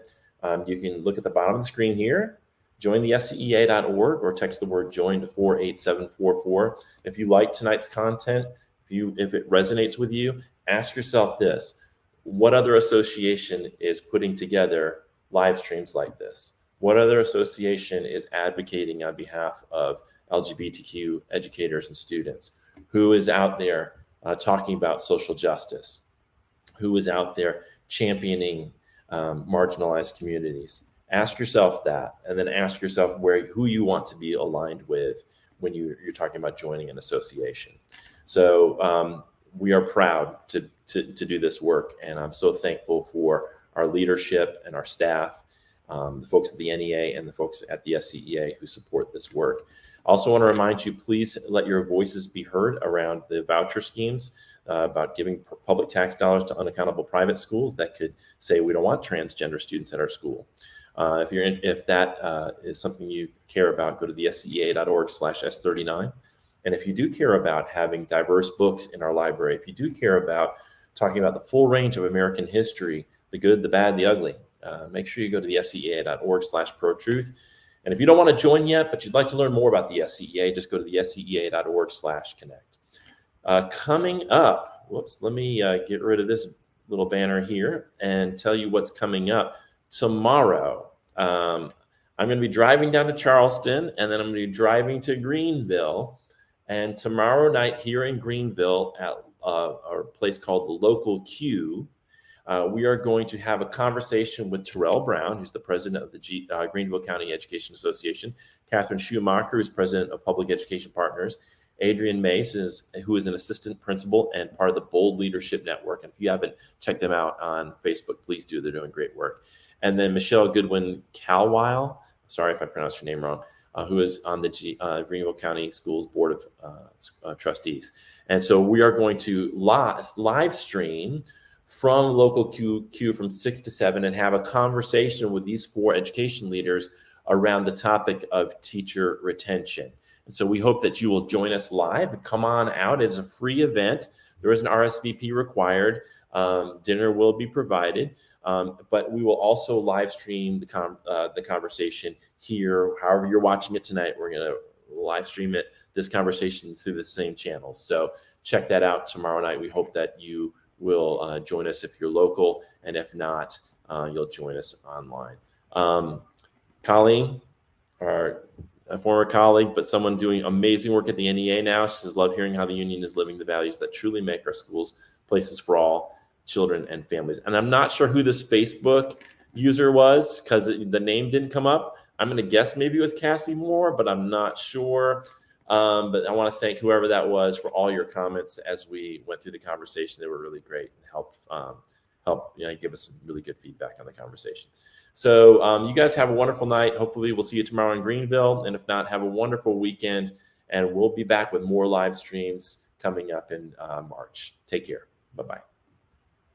you can look at the bottom of the screen here, join the SCEA.org, or text the word join to 48744. If you like tonight's content, if it resonates with you, ask yourself this: what other association is putting together live streams like this? What other association is advocating on behalf of LGBTQ educators and students? Who is out there talking about social justice? Who is out there championing marginalized communities? Ask yourself that, and then ask yourself who you want to be aligned with when you're talking about joining an association. So we are proud to do this work, and I'm so thankful for our leadership and our staff, the folks at the NEA and the folks at the SCEA who support this work. I also want to remind you, please let your voices be heard around the voucher schemes, about giving public tax dollars to unaccountable private schools that could say we don't want transgender students at our school. If that is something you care about, go to the scea.org/S39. And if you do care about having diverse books in our library, if you do care about talking about the full range of American history, the good, the bad, the ugly, make sure you go to the scea.org/pro-truth. And if you don't want to join yet, but you'd like to learn more about the SCEA, just go to the scea.org/connect. Coming up, let me get rid of this little banner here and tell you what's coming up. Tomorrow, I'm going to be driving down to Charleston, and then I'm going to be driving to Greenville. And tomorrow night here in Greenville at a place called the Local Q, we are going to have a conversation with Terrell Brown, who's the president of the Greenville County Education Association, Catherine Schumacher, who's president of Public Education Partners, Adrian Mace, who is an assistant principal and part of the Bold Leadership Network. And if you haven't checked them out on Facebook, please do. They're doing great work. And then Michelle Goodwin Calwile, sorry if I pronounced your name wrong, who is on the Greenville County Schools Board of Trustees. And so we are going to live stream from Local Q from 6 to 7 and have a conversation with these 4 education leaders around the topic of teacher retention. And so we hope that you will join us live. Come on out. It's a free event. There is an RSVP required. Dinner will be provided, but we will also live stream the conversation here. However you're watching it tonight, we're going to live stream this conversation through the same channels. So check that out tomorrow night. We hope that you will join us if you're local, and if not, you'll join us online. Colleen, a former colleague, but someone doing amazing work at the NEA now. She says, love hearing how the union is living the values that truly make our schools places for all children and families. And I'm not sure who this Facebook user was because the name didn't come up. I'm going to guess maybe it was Cassie Moore, but I'm not sure. But I want to thank whoever that was for all your comments as we went through the conversation. They were really great and helped give us some really good feedback on the conversation. So you guys have a wonderful night. Hopefully we'll see you tomorrow in Greenville. And if not, have a wonderful weekend and we'll be back with more live streams coming up in March. Take care. Bye-bye.